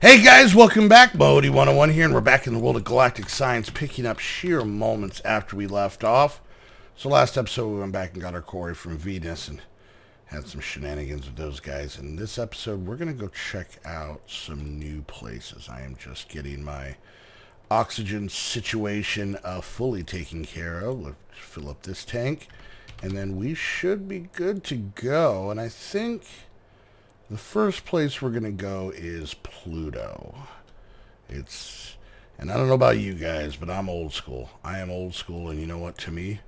Hey guys, welcome back. Bodie 101 here, and we're back in the world of galactic science, picking up sheer moments after we left off. So last episode we went back and got our quarry from Venus and had some shenanigans with those guys. And this episode we're going to go check out some new places. I am just getting my oxygen situation fully taken care of. Let's fill up this tank, and then we should be good to go. And I think the first place we're going to go is Pluto. And I don't know about you guys, but I'm old school. I am old school, and you know what? To me,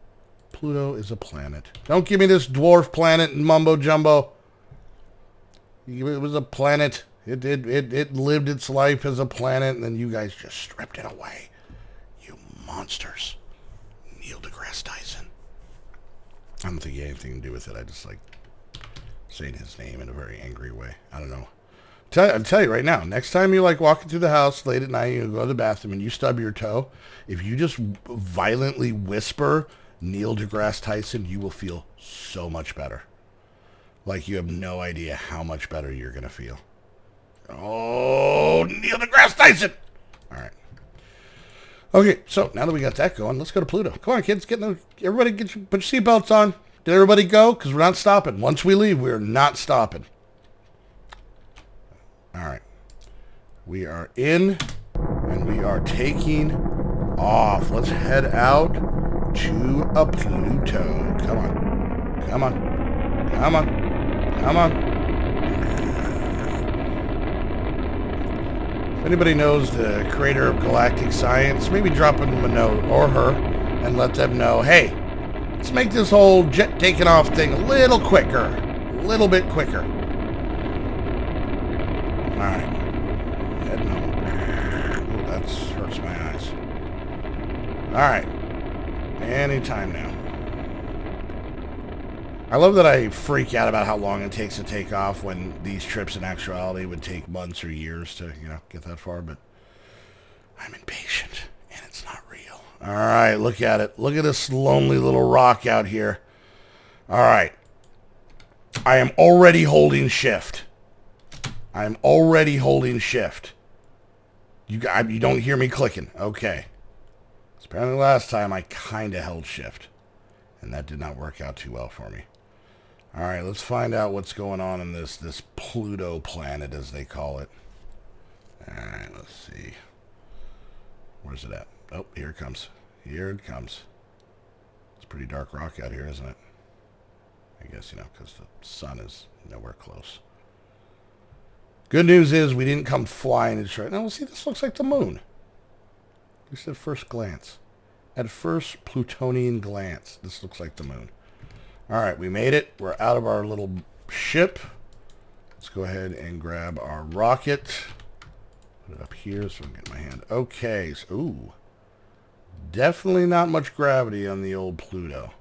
Pluto is a planet. Don't give me this dwarf planet and mumbo jumbo. It was a planet. It lived its life as a planet, and then you guys just stripped it away. You monsters. Neil deGrasse Tyson. I don't think he had anything to do with it. I just like saying his name in a very angry way. I don't know. I'll tell you right now, next time you're like walking through the house late at night, you go to the bathroom and you stub your toe, if you just violently whisper Neil deGrasse Tyson, you will feel so much better. Like you have no idea how much better you're going to feel. Oh, Neil deGrasse Tyson! All right. Okay, so now that we got that going, let's go to Pluto. Come on, kids. Everybody put your seatbelts on. Did everybody go? Because we're not stopping. Once we leave, we're not stopping. All right. We are in, and we are taking off. Let's head out to a Pluto. Come on. Come on. Come on. Come on. If anybody knows the creator of Galactic Science, maybe drop him a note, or her, and let them know, hey, let's make this whole jet taking off thing a little quicker. A little bit quicker. Alright. Heading home. Oh, that hurts my eyes. Alright. Anytime now. I love that I freak out about how long it takes to take off when these trips in actuality would take months or years to, get that far, but I'm impatient and it's not real. All right, look at it. Look at this lonely little rock out here. All right. I am already holding shift. I'm already holding shift. You don't hear me clicking. Okay. Apparently last time I kind of held shift, and that did not work out too well for me. All right, let's find out what's going on in this Pluto planet, as they call it. All right, let's see. Where's it at? Oh, here it comes. Here it comes. It's a pretty dark rock out here, isn't it? I guess, because the sun is nowhere close. Good news is we didn't come flying into it. Now, we'll see, this looks like the moon. At least at first glance. At first Plutonian glance, this looks like the moon. All right, we made it. We're out of our little ship. Let's go ahead and grab our rocket. Put it up here so I can get my hand. Okay. So, ooh. Definitely not much gravity on the old Pluto.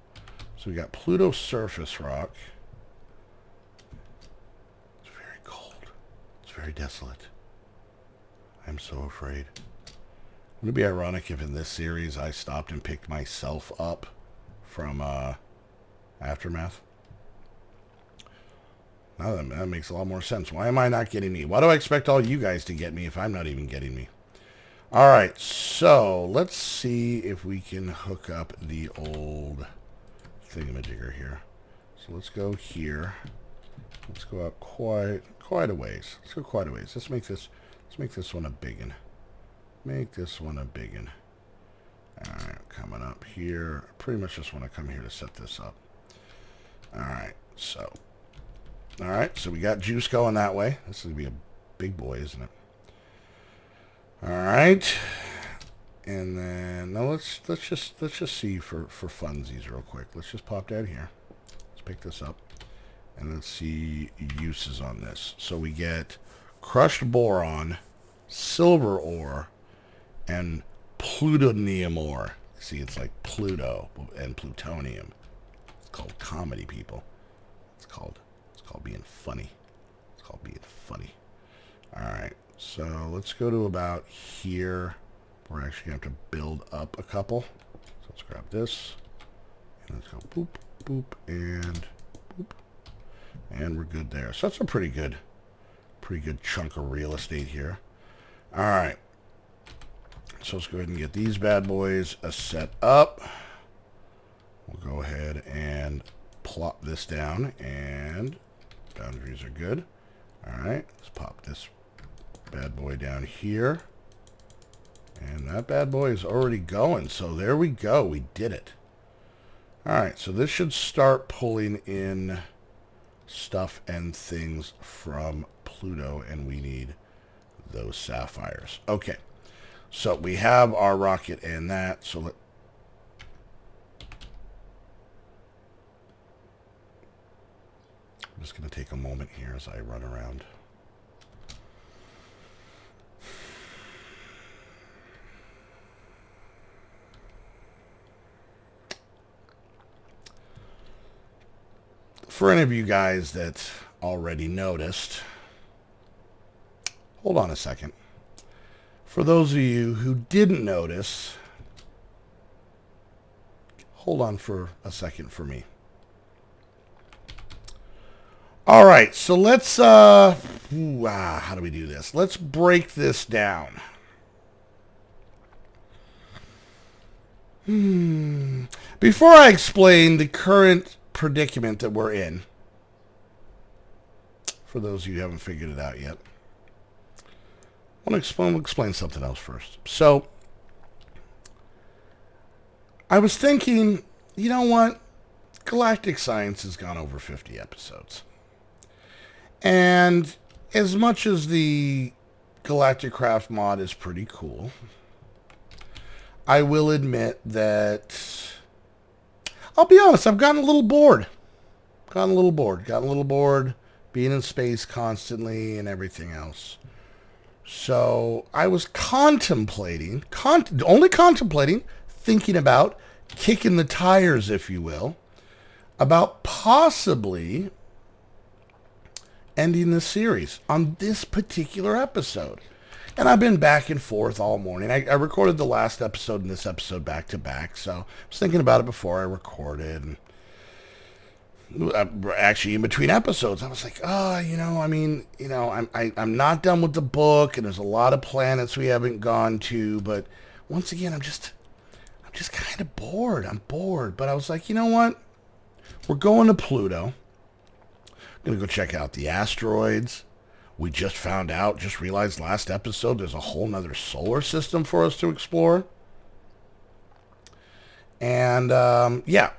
So we got Pluto surface rock. It's very cold. It's very desolate. I'm so afraid. Wouldn't it be ironic if in this series I stopped and picked myself up from Aftermath? Now that makes a lot more sense. Why am I not getting me? Why do I expect all you guys to get me if I'm not even getting me? All right, so let's see if we can hook up the old thingamajigger here. So let's go here. Let's go out quite a ways. Let's go quite a ways. Let's make this one a biggin. Make this one a biggin. All right, coming up here. Pretty much just want to come here to set this up. All right, so we got juice going that way. This is gonna be a big boy, isn't it? All right, and then now let's just see for funsies real quick. Let's just pop down here. Let's pick this up, and let's see uses on this. So we get crushed boron, silver ore, and plutonium ore. See, it's like Pluto and plutonium. It's called comedy, people. It's called being funny. It's called being funny. All right, so let's go to about here. We're actually going to have to build up a couple. So let's grab this, and let's go boop, boop, and boop, and we're good there. So that's a pretty good chunk of real estate here. All right. So let's go ahead and get these bad boys set up. We'll go ahead and plop this down, and boundaries are good. All right, let's pop this bad boy down here. And that bad boy is already going, so there we go. We did it. All right, so this should start pulling in stuff and things from Pluto, and we need those sapphires. Okay, so we have our rocket and that, so I'm just going to take a moment here as I run around. For any of you guys that already noticed, hold on a second. For those of you who didn't notice, hold on for a second for me. All right, so let's, how do we do this? Let's break this down. Before I explain the current predicament that we're in, for those of you who haven't figured it out yet, I want to explain something else first. So, I was thinking, you know what? Galactic Science has gone over 50 episodes. And as much as the Galactic Craft mod is pretty cool, I will admit that, I'll be honest, I've gotten a little bored. Gotten a little bored being in space constantly and everything else. So I was contemplating, thinking about kicking the tires, if you will, about possibly ending the series on this particular episode. And I've been back and forth all morning. I recorded the last episode and this episode back to back, so I was thinking about it before I recorded. And actually, in between episodes, I was like, I'm not done with the book, and there's a lot of planets we haven't gone to. But once again, I'm just kind of bored. I'm bored. But I was like, you know what? We're going to Pluto. I'm going to go check out the asteroids. We just realized last episode, there's a whole nother solar system for us to explore. And,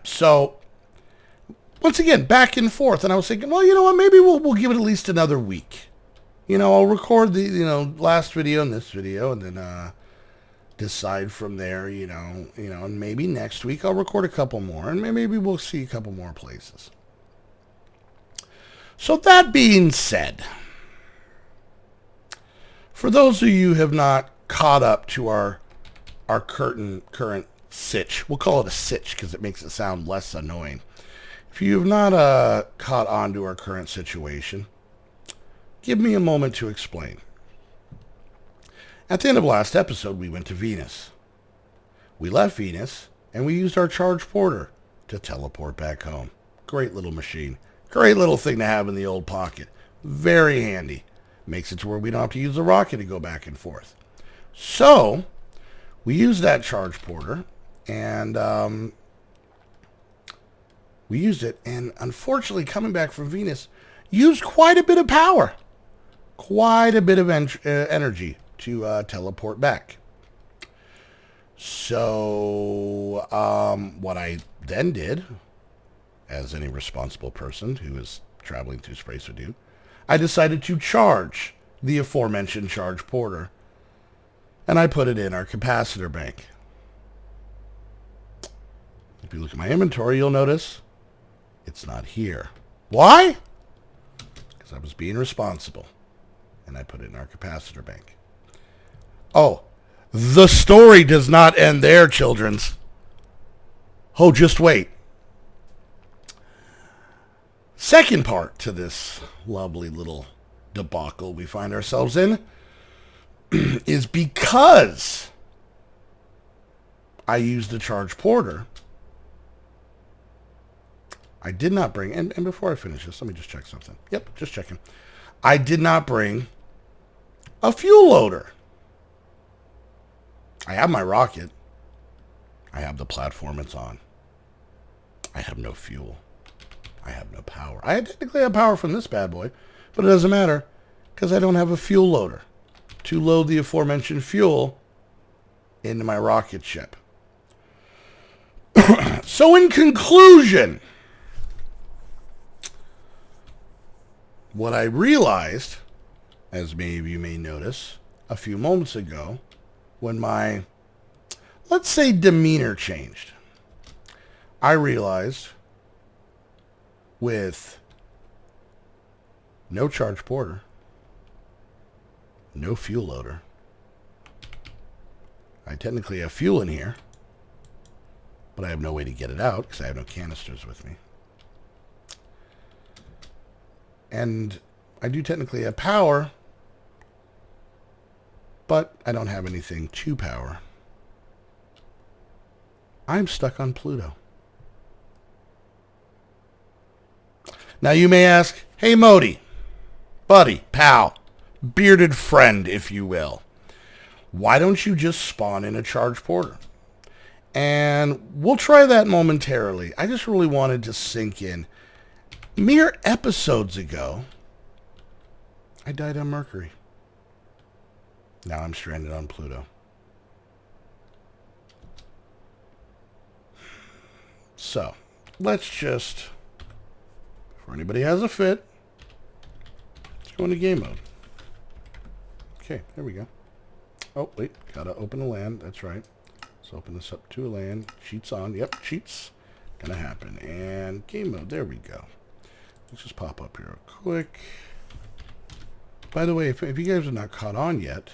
so once again, back and forth. And I was thinking, well, you know what, maybe we'll give it at least another week. I'll record the, last video and this video, and then, decide from there, and maybe next week I'll record a couple more, and maybe we'll see a couple more places. So that being said, for those of you who have not caught up to our current sitch, we'll call it a sitch because it makes it sound less annoying. If you have not caught on to our current situation, give me a moment to explain. At the end of last episode, we went to Venus. We left Venus, and we used our charge porter to teleport back home. Great little machine. Great little thing to have in the old pocket. Very handy. Makes it to where we don't have to use the rocket to go back and forth. So, we used that charge porter, and we used it, and unfortunately, coming back from Venus, used quite a bit of power. Quite a bit of energy to teleport back. So, what I then did, as any responsible person who is traveling through space would do, I decided to charge the aforementioned charge porter, and I put it in our capacitor bank. If you look at my inventory, you'll notice it's not here. Why? Because I was being responsible, and I put it in our capacitor bank. Oh, the story does not end there, childrens. Oh, just wait. Second part to this lovely little debacle we find ourselves in is because I used the charge porter, I did not bring, and before I finish this, let me just check something. Yep, just checking. I did not bring a fuel loader. I have my rocket. I have the platform it's on. I have no fuel. I have no power. I technically have power from this bad boy, but it doesn't matter because I don't have a fuel loader to load the aforementioned fuel into my rocket ship. So in conclusion, what I realized, as many of you may notice, a few moments ago, when my, let's say, demeanor changed, I realized with no charge porter, no fuel loader, I technically have fuel in here, but I have no way to get it out because I have no canisters with me. And I do technically have power, but I don't have anything to power. I'm stuck on Pluto. Now you may ask, hey Modi, buddy, pal, bearded friend, if you will, why don't you just spawn in a charge porter? And we'll try that momentarily. I just really wanted to sink in. Mere episodes ago, I died on Mercury. Now I'm stranded on Pluto. So, let's just, before anybody has a fit, let's go into game mode. Okay, there we go. Oh, wait, gotta open a LAN. That's right. Let's open this up to a LAN. Cheats on. Yep, cheats. Gonna happen. And game mode. There we go. Let's just pop up here real quick. By the way, if you guys are not caught on yet,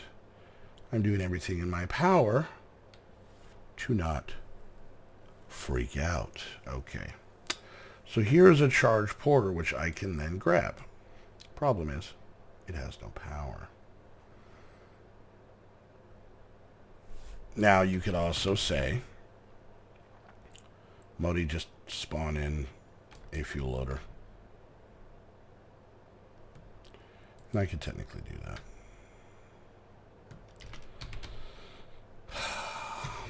I'm doing everything in my power to not freak out. Okay. So here's a charge porter, which I can then grab. Problem is, it has no power. Now, you could also say, Modi, just spawn in a fuel loader. And I could technically do that.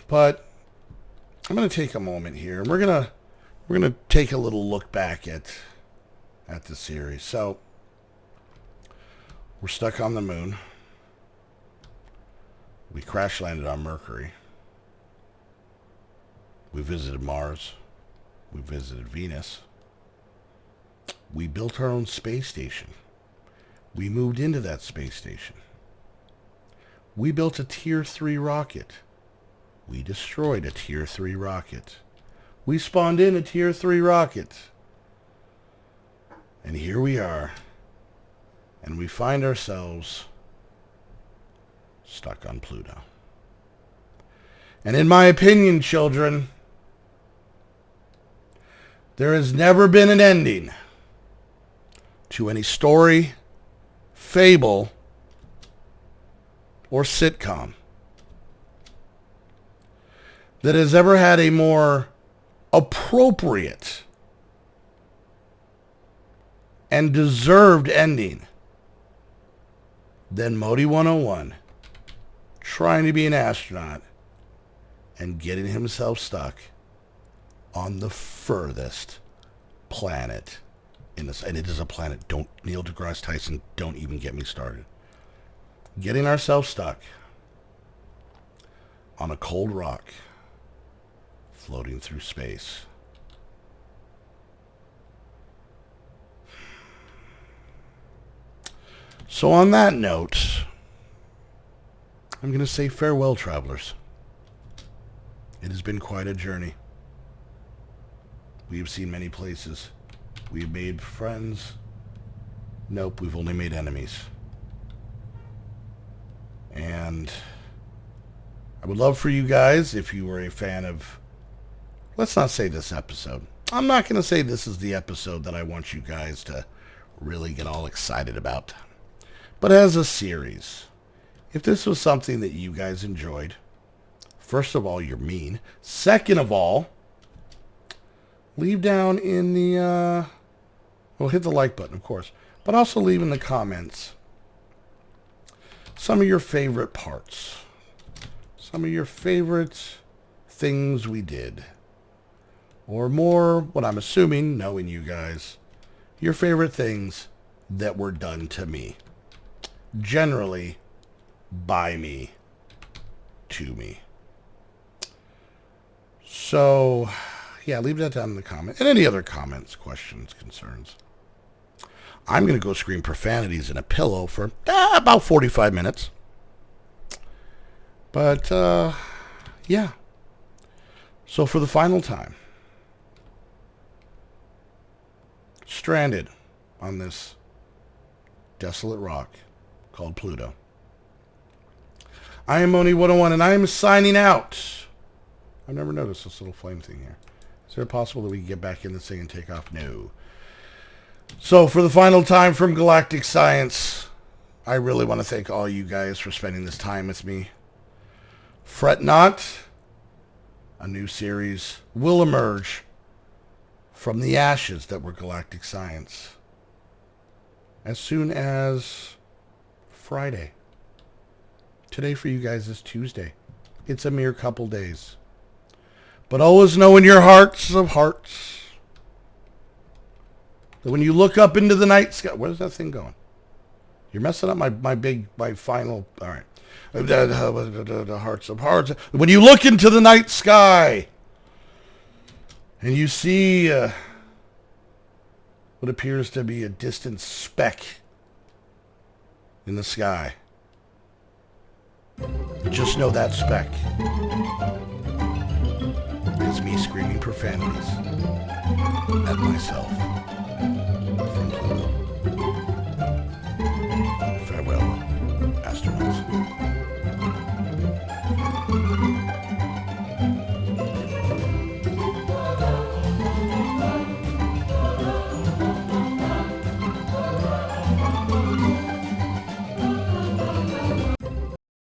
But I'm going to take a moment here, and we're going to take a little look back at the series. So, we're stuck on the moon. We crash landed on Mercury. We visited Mars. We visited Venus. We built our own space station. We moved into that space station. We built a Tier 3 rocket. We destroyed a Tier 3 rocket. We spawned in a Tier 3 rocket. And here we are. And we find ourselves stuck on Pluto. And in my opinion, children, there has never been an ending to any story, fable, or sitcom that has ever had a more appropriate and deserved ending than Modi 101 trying to be an astronaut and getting himself stuck on the furthest planet in this, and it is a planet. Don't, Neil deGrasse Tyson, don't even get me started. Getting ourselves stuck on a cold rock floating through space. So on that note, I'm going to say farewell, travelers. It has been quite a journey. We have seen many places. We have made friends. Nope, we've only made enemies. And I would love for you guys, if you were a fan of, let's not say this episode. I'm not going to say this is the episode that I want you guys to really get all excited about. But as a series, if this was something that you guys enjoyed, first of all, you're mean. Second of all, leave down in the, well, hit the like button, of course, but also leave in the comments some of your favorite parts, some of your favorite things we did. Or more, what I'm assuming, knowing you guys, your favorite things that were done to me. Generally, by me, to me. So, yeah, leave that down in the comments. And any other comments, questions, concerns. I'm going to go scream profanities in a pillow for about 45 minutes. But, yeah. So for the final time, stranded on this desolate rock called Pluto. I am Moni101, and I am signing out. I've never noticed this little flame thing here. Is it possible that we can get back in this thing and take off? No. So for the final time from Galactic Science, I really want to thank all you guys for spending this time with me. Fret not. A new series will emerge from the ashes that were Galactic Science as soon as Friday. Today for you guys is Tuesday. It's a mere couple days. But always know in your hearts of hearts that when you look up into the night sky... Where's that thing going? You're messing up my final... All right. The hearts of hearts. When you look into the night sky and you see what appears to be a distant speck in the sky, just know that speck is me screaming profanities at myself.